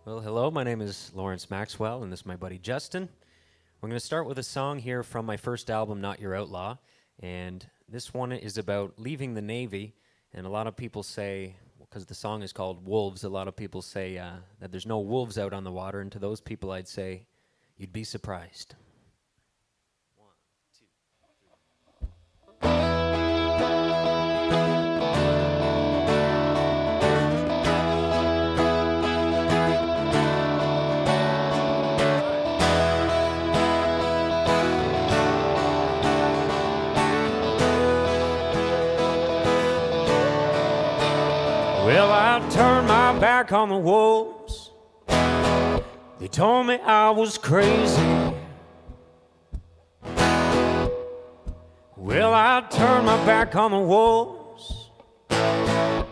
Well, hello, my name is Lawrence Maxwell, and this is my buddy Justyn. We're going to start with a song here from my first album, Not Your Outlaw, and this one is about leaving the Navy, and a lot of people say, because the song is called Wolves, a lot of people say that there's no wolves out on the water, and to those people I'd say, you'd be surprised. Well, I turned my back on the wolves. They told me I was crazy. Well, I turned my back on the wolves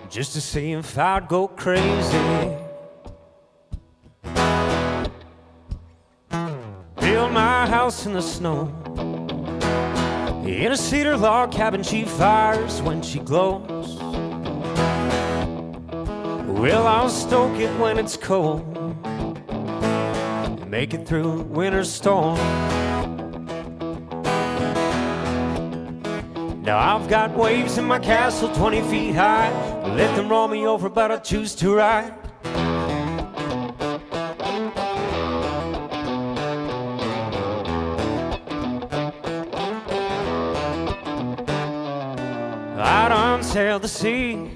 just to see if I'd go crazy. Build my house in the snow, in a cedar log cabin she fires when she glows. Well, I'll stoke it when it's cold and make it through winter storm. Now I've got waves in my castle 20 feet high. Let them roll me over, but I choose to ride. I done sailed the sea.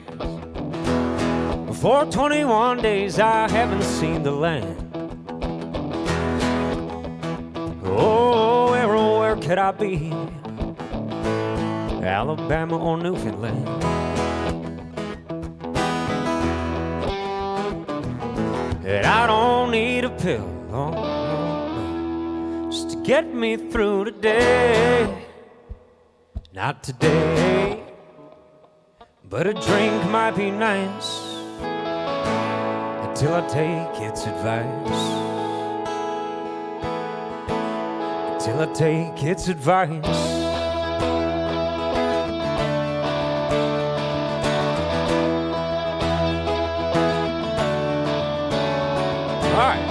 For 21 days I haven't seen the land. Oh, where could I be? Alabama or Newfoundland? And I don't need a pill, oh, no, just to get me through today. Not today, but a drink might be nice till I take its advice. Till I take its advice. All right.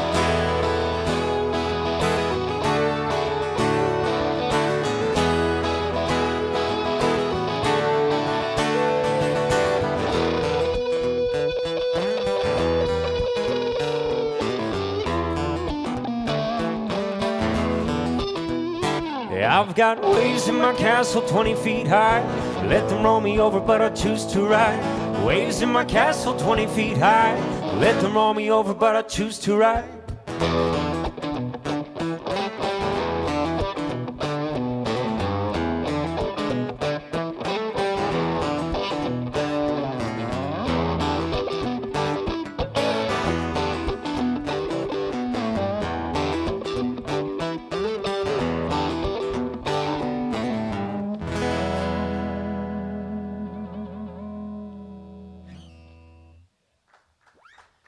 I've got waves in my castle 20 feet high. Let them roll me over, but I choose to ride. Waves in my castle 20 feet high. Let them roll me over, but I choose to ride.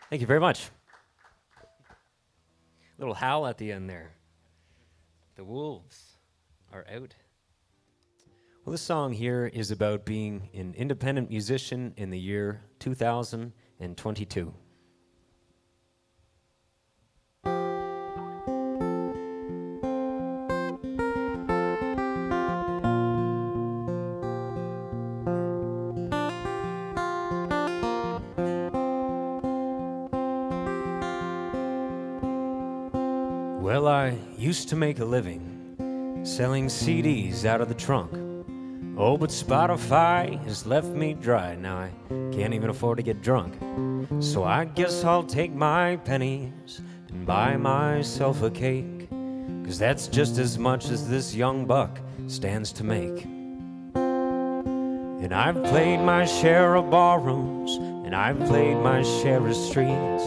Thank you very much. Little howl at the end there. The wolves are out. Well, this song here is about being an independent musician in the year 2022. Well, I used to make a living selling CDs out of the trunk. Oh, but Spotify has left me dry. Now I can't even afford to get drunk. So I guess I'll take my pennies and buy myself a cake, 'cause that's just as much as this young buck stands to make. And I've played my share of ballrooms, and I've played my share of streets.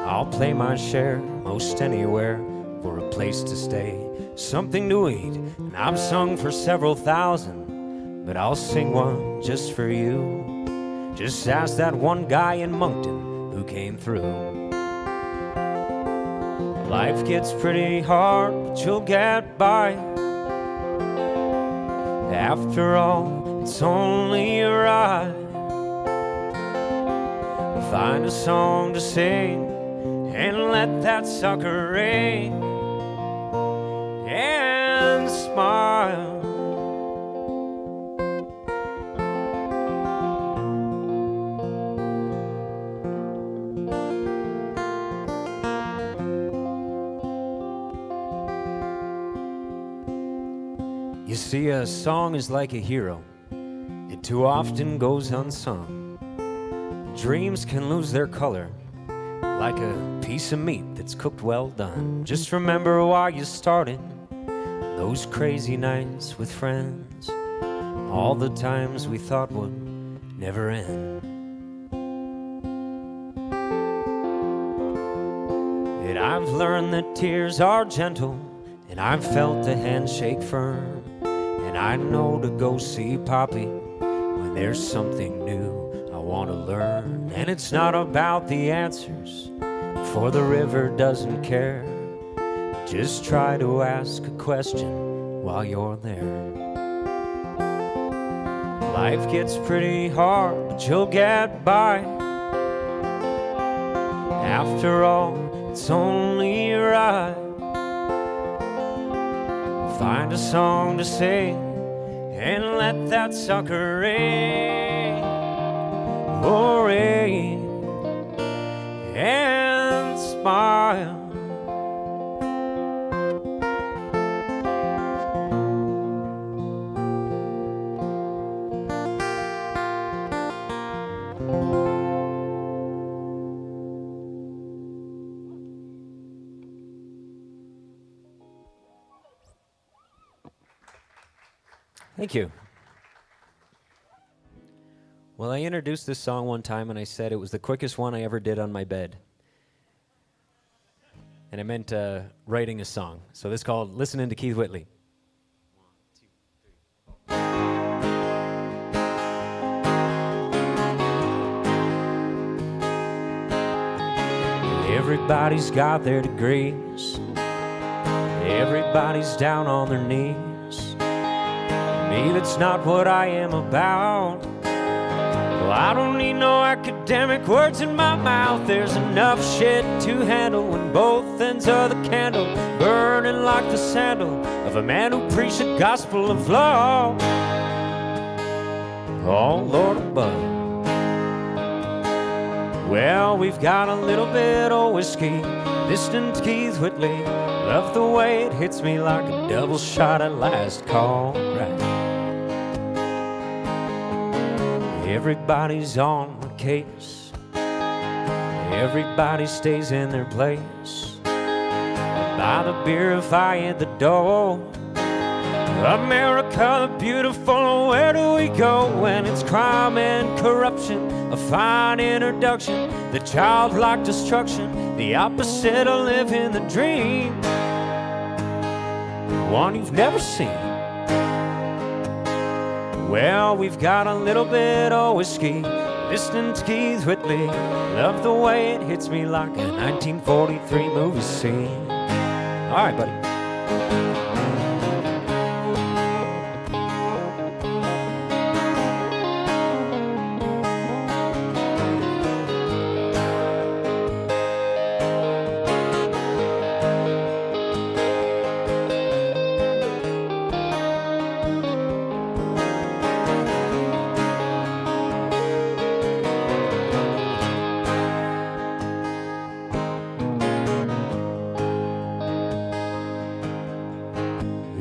I'll play my share most anywhere for a place to stay, something to eat, and I've sung for several thousand, but I'll sing one just for you. Just ask that one guy in Moncton who came through. Life gets pretty hard, but you'll get by. After all, it's only a ride. Find a song to sing and let that sucker ring and smile. You see, a song is like a hero. It too often goes unsung. Dreams can lose their color like a piece of meat that's cooked well done. Just remember why you started those crazy nights with friends, all the times we thought would never end. And I've learned that tears are gentle, and I've felt a handshake firm. And I know to go see Poppy when there's something new I want to learn. And it's not about the answers, for the river doesn't care. Just try to ask a question while you're there. Life gets pretty hard, but you'll get by. After all, it's only right. Find a song to sing and let that sucker ring, oh, ring and smile. Thank you. Well, I introduced this song one time and I said it was the quickest one I ever did on my bed. And I meant writing a song. So this is called Listening to Keith Whitley. 1, 2, 3. Everybody's got their degrees. Everybody's down on their knees. Me, that's not what I am about. Well, I don't need no academic words in my mouth. There's enough shit to handle when both ends of the candle burning like the sandal of a man who preached the gospel of love. Oh, Lord above. Well, we've got a little bit of whiskey, listening to Keith Whitley. Love the way it hits me like a double shot at last call. Right. Everybody's on the case. Everybody stays in their place. I buy the beer if I hit the door. America the beautiful, where do we go when it's crime and corruption? A fine introduction, the childlike destruction, the opposite of living the dream, one you've never seen. Well, we've got a little bit of whiskey, listening to Keith Whitley. Love the way it hits me like a 1943 movie scene. All right, buddy.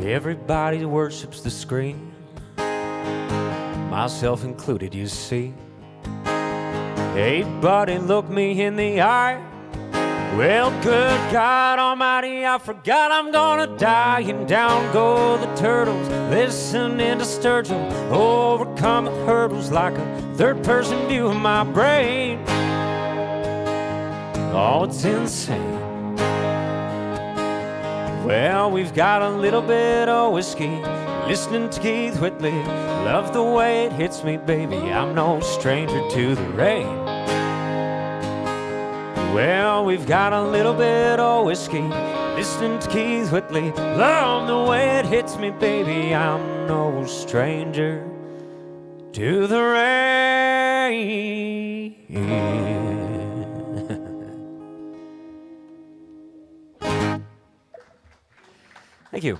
Everybody worships the screen, myself included, you see. Hey, buddy, look me in the eye. Well, good God Almighty, I forgot I'm gonna die. And down go the turtles, listening to Sturgill, overcome the hurdles like a third-person view of my brain. Oh, it's insane. Well, we've got a little bit of whiskey, listening to Keith Whitley. Love the way it hits me, baby, I'm no stranger to the rain. Well, we've got a little bit of whiskey, listening to Keith Whitley. Love the way it hits me, baby, I'm no stranger to the rain. Thank you.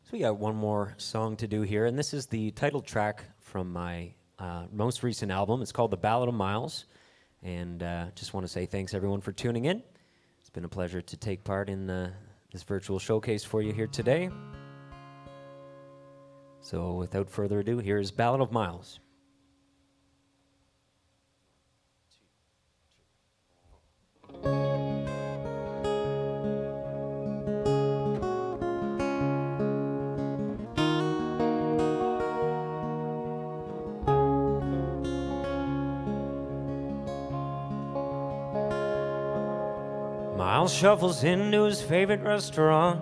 So we got one more song to do here, and this is the title track from my most recent album. It's called The Ballad of Miles, and just want to say thanks everyone for tuning in. It's been a pleasure to take part in this virtual showcase for you here today. So without further ado, here's Ballad of Miles. Miles shuffles into his favorite restaurant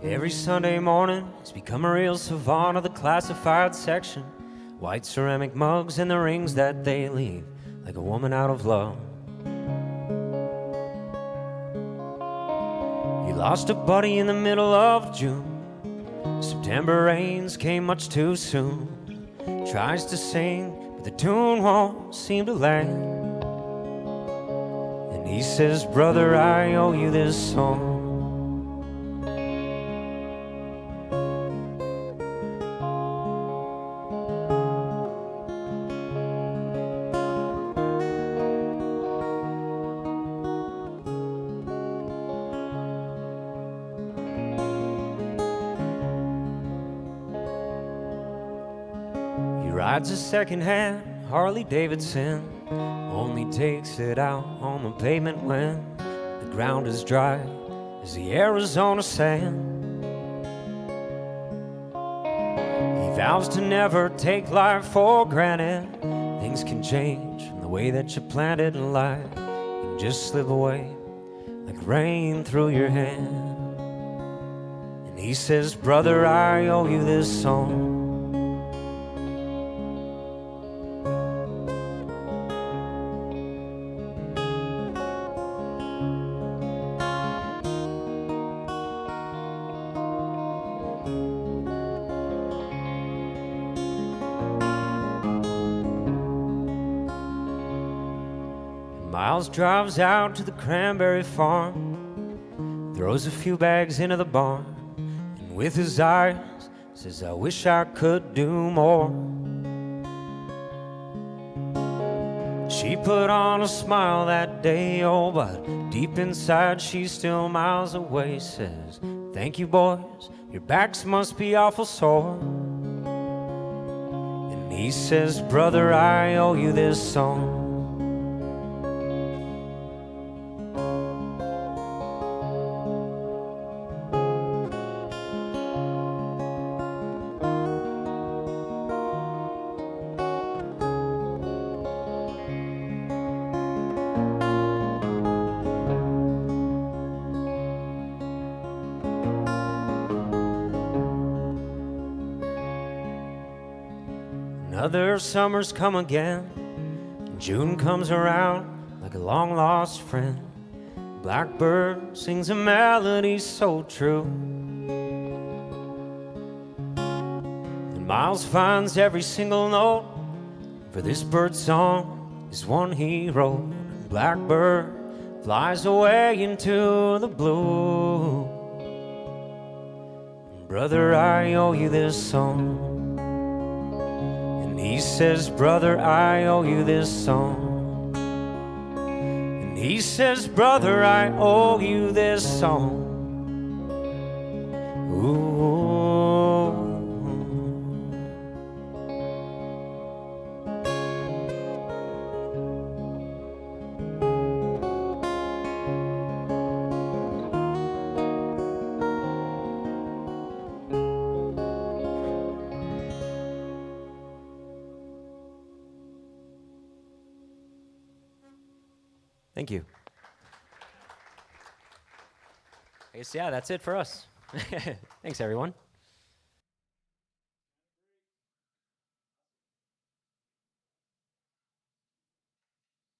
every Sunday morning. He's become a real savant of the classified section. White ceramic mugs and the rings that they leave, like a woman out of love. He lost a buddy in the middle of June. September rains came much too soon. Tries to sing, but the tune won't seem to land. And he says, brother, I owe you this song. He rides a second-hand Harley Davidson, only takes it out on the pavement when the ground is dry as the Arizona sand. He vows to never take life for granted. Things can change from the way that you planned it in life. You can just slip away like rain through your hand. And he says, brother, I owe you this song. Miles drives out to the cranberry farm, throws a few bags into the barn, and with his eyes says, I wish I could do more. She put on a smile that day, oh, but deep inside she's still miles away. Says, thank you boys, your backs must be awful sore. And he says, brother, I owe you this song. Another summer's come again, and June comes around like a long-lost friend. Blackbird sings a melody so true, and Miles finds every single note, for this bird song is one he wrote. And Blackbird flies away into the blue. And brother, I owe you this song. He says, brother, I owe you this song. And he says, brother, I owe you this song. Ooh. Thank you. I guess, yeah, that's it for us. Thanks, everyone.